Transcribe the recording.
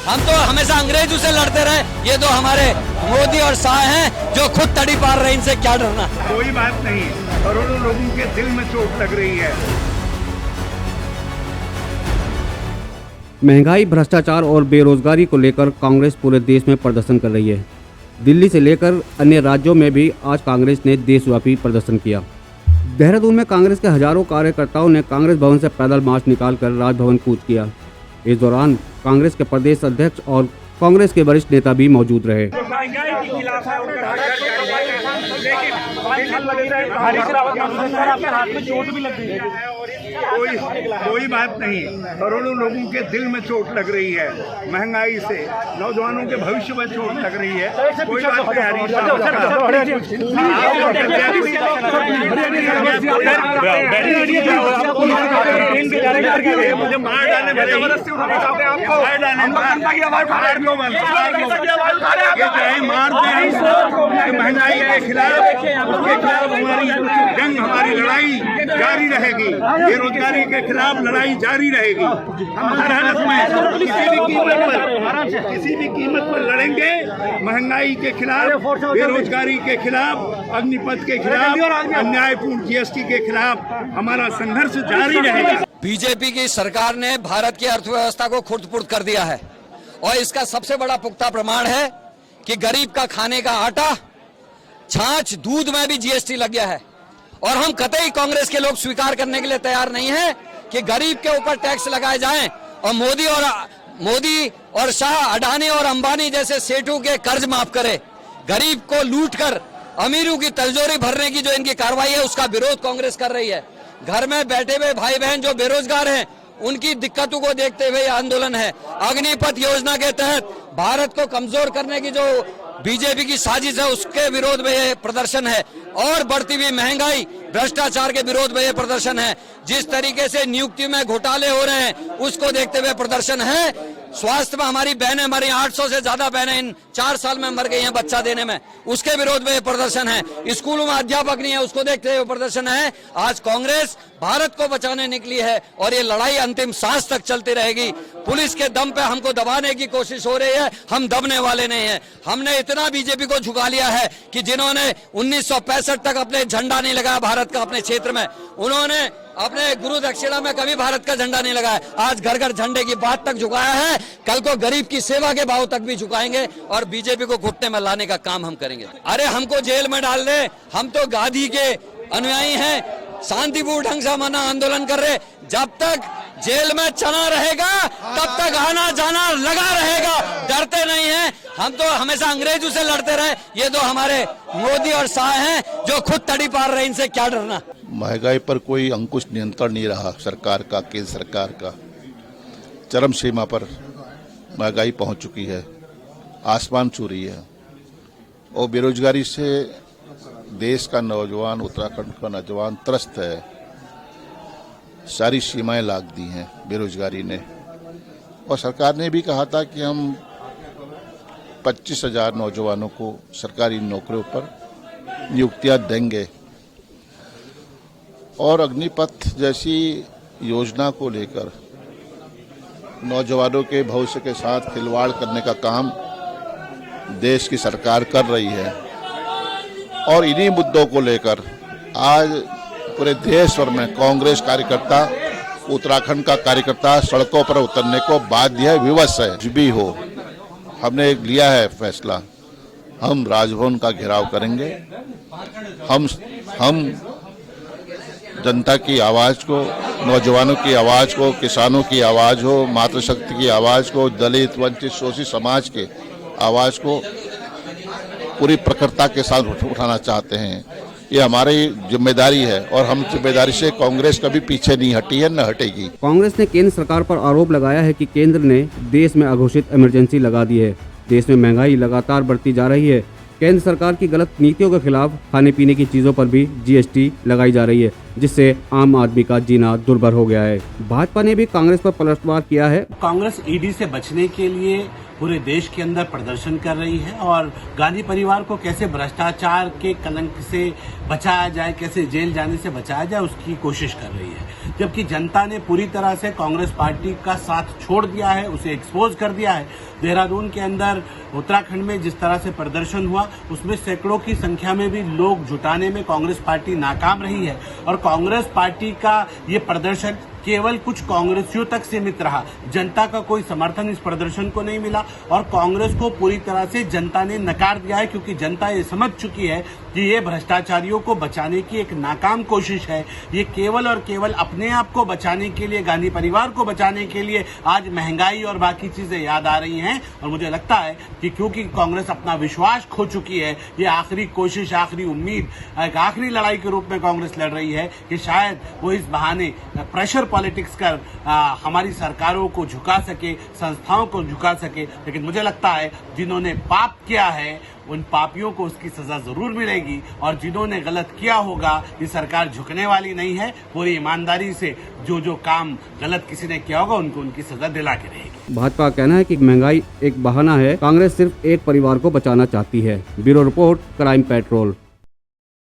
हम तो हमेशा अंग्रेजों से लड़ते रहे, ये तो हमारे मोदी और शाह हैं जो खुद तड़ी पार रहे, इनसे क्या डरना। कोई बात नहीं, करोड़ों लोगों के दिल में चोट लग रही है। महंगाई, भ्रष्टाचार और बेरोजगारी को लेकर कांग्रेस पूरे देश में प्रदर्शन कर रही है। दिल्ली से लेकर अन्य राज्यों में भी आज कांग्रेस ने देशव्यापी प्रदर्शन किया। देहरादून में कांग्रेस के हजारों कार्यकर्ताओं ने कांग्रेस भवन से पैदल मार्च निकालकर राजभवन कूच किया। इस दौरान कांग्रेस के प्रदेश अध्यक्ष और कांग्रेस के वरिष्ठ नेता भी मौजूद रहे। कोई बात नहीं, करोड़ों लोगों के दिल में चोट लग रही है। महंगाई से नौजवानों के भविष्य में चोट लग रही है। कोई बात नहीं, मुझे मार डालने महंगाई के खिलाफ हमारी जंग, हमारी लड़ाई जारी रहेगी। बेरोजगारी के खिलाफ लड़ाई जारी रहेगी। हम हर हालत में किसी भी कीमत पर लड़ेंगे। महंगाई के खिलाफ, बेरोजगारी के खिलाफ, अग्निपथ के खिलाफ, अन्यायपूर्ण जीएसटी के खिलाफ हमारा संघर्ष जारी रहेगा। बीजेपी की सरकार ने भारत की अर्थव्यवस्था को खुर्द-पुर्द कर दिया है और इसका सबसे बड़ा पुख्ता प्रमाण है कि गरीब का खाने का आटा, छाछ, दूध में भी जीएसटी लग गया है। और हम कतई कांग्रेस के लोग स्वीकार करने के लिए तैयार नहीं है कि गरीब के ऊपर टैक्स लगाए जाएं और मोदी और शाह, अडानी और अंबानी जैसे सेठों के कर्ज माफ करे। गरीब को लूटकर अमीरों की तिजोरी भरने की जो इनकी कार्रवाई है, उसका विरोध कांग्रेस कर रही है। घर में बैठे हुए भाई बहन जो बेरोजगार हैं, उनकी दिक्कतों को देखते हुए आंदोलन है। अग्निपथ योजना के तहत भारत को कमजोर करने की जो बीजेपी की साजिश है, उसके विरोध में यह प्रदर्शन है। और बढ़ती हुई महंगाई, भ्रष्टाचार के विरोध में यह प्रदर्शन है। जिस तरीके से नियुक्ति में घोटाले हो रहे हैं, उसको देखते हुए प्रदर्शन है। स्वास्थ्य में हमारी बहनें मरी, 800 से ज्यादा बहनें इन 4 साल में मर गई हैं बच्चा देने में, उसके विरोध में प्रदर्शन है। स्कूलों में अध्यापक नहीं है, उसको देखते हुए प्रदर्शन है। आज कांग्रेस भारत को बचाने निकली है और ये लड़ाई अंतिम सांस तक चलती रहेगी। पुलिस के दम पे हमको दबाने की कोशिश हो रही है, हम दबने वाले नहीं है। हमने इतना बीजेपी को झुका लिया है कि जिन्होंने 1965 तक अपने झंडा नहीं लगाया भारत का अपने क्षेत्र में, उन्होंने अपने गुरु दक्षिणा में कभी भारत का झंडा नहीं लगाया। आज घर घर झंडे की बात तक झुकाया है, कल को गरीब की सेवा के भाव तक भी झुकाएंगे और बीजेपी को घुटने में लाने का काम हम करेंगे। अरे हमको जेल में डाल दे, हम तो गांधी के अनुयायी हैं, शांतिपूर्ण ढंग से हम आंदोलन कर रहे। जब तक जेल में चना रहेगा तब तक आना जाना लगा रहेगा, डरते नहीं हैं। हम तो हमेशा अंग्रेजों से लड़ते रहे, ये तो हमारे मोदी और शाह हैं जो खुद तड़ी पार रहे, इनसे क्या डरना। महंगाई पर कोई अंकुश नियंत्रण नहीं रहा सरकार का, केंद्र सरकार का। चरम सीमा पर महंगाई पहुंच चुकी है, आसमान छू रही है। और बेरोजगारी से देश का नौजवान, उत्तराखंड का नौजवान त्रस्त है। सारी सीमाएं लाग दी हैं बेरोजगारी ने। और सरकार ने भी कहा था कि हम 25,000 नौजवानों को सरकारी नौकरियों पर नियुक्तियां देंगे। और अग्निपथ जैसी योजना को लेकर नौजवानों के भविष्य के साथ खिलवाड़ करने का काम देश की सरकार कर रही है। और इन्हीं मुद्दों को लेकर आज पूरे देश भर में कांग्रेस कार्यकर्ता, उत्तराखंड का कार्यकर्ता सड़कों पर उतरने को बाध्य है, विवश है। कुछ भी हो, हमने लिया है फैसला, हम राजभवन का घेराव करेंगे। हम जनता की आवाज को, नौजवानों की आवाज को, किसानों की आवाज हो, मातृशक्ति की आवाज को, दलित, वंचित, शोषित समाज के आवाज को पूरी प्रखरता के साथ उठाना चाहते हैं। ये हमारी जिम्मेदारी है और हम जिम्मेदारी से कांग्रेस कभी पीछे नहीं हटी है, न हटेगी। कांग्रेस ने केंद्र सरकार पर आरोप लगाया है कि केंद्र ने देश में अघोषित इमरजेंसी लगा दी है। देश में महंगाई लगातार बढ़ती जा रही है। केंद्र सरकार की गलत नीतियों के खिलाफ खाने पीने की चीजों पर भी जीएसटी लगाई जा रही है, जिससे आम आदमी का जीना दुर्भर हो गया है। भाजपा ने भी कांग्रेस पर पलटवार किया है। कांग्रेस ईडी से बचने के लिए पूरे देश के अंदर प्रदर्शन कर रही है और गांधी परिवार को कैसे भ्रष्टाचार के कलंक से बचाया जाए, कैसे जेल जाने से बचाया जाए, उसकी कोशिश कर रही है। जबकि जनता ने पूरी तरह से कांग्रेस पार्टी का साथ छोड़ दिया है, उसे एक्सपोज कर दिया है। देहरादून के अंदर, उत्तराखंड में जिस तरह से प्रदर्शन हुआ, उसमें सैकड़ों की संख्या में भी लोग जुटाने में कांग्रेस पार्टी नाकाम रही है और कांग्रेस पार्टी का ये प्रदर्शन केवल कुछ कांग्रेसियों तक सीमित रहा। जनता का कोई समर्थन इस प्रदर्शन को नहीं मिला और कांग्रेस को पूरी तरह से जनता ने नकार दिया है, क्योंकि जनता ये समझ चुकी है कि ये भ्रष्टाचारियों को बचाने की एक नाकाम कोशिश है। ये केवल और केवल अपने आप को बचाने के लिए, गांधी परिवार को बचाने के लिए आज महंगाई और बाकी चीजें याद आ रही हैं। और मुझे लगता है कि क्योंकि कांग्रेस अपना विश्वास खो चुकी है, ये आखिरी कोशिश, आखिरी उम्मीद, एक आखिरी लड़ाई के रूप में कांग्रेस लड़ रही है कि शायद वो इस बहाने प्रेशर पॉलिटिक्स कर हमारी सरकारों को झुका सके, संस्थाओं को झुका सके। लेकिन मुझे लगता है जिन्होंने पाप किया है उन पापियों को उसकी सजा जरूर मिलेगी और जिन्होंने गलत किया होगा, ये सरकार झुकने वाली नहीं है। पूरी ईमानदारी से जो काम गलत किसी ने किया होगा उनको उनकी सजा दिला के रहेगी। भाजपा का कहना है कि महंगाई एक बहाना है, कांग्रेस सिर्फ एक परिवार को बचाना चाहती है। Bureau report, crime petrol.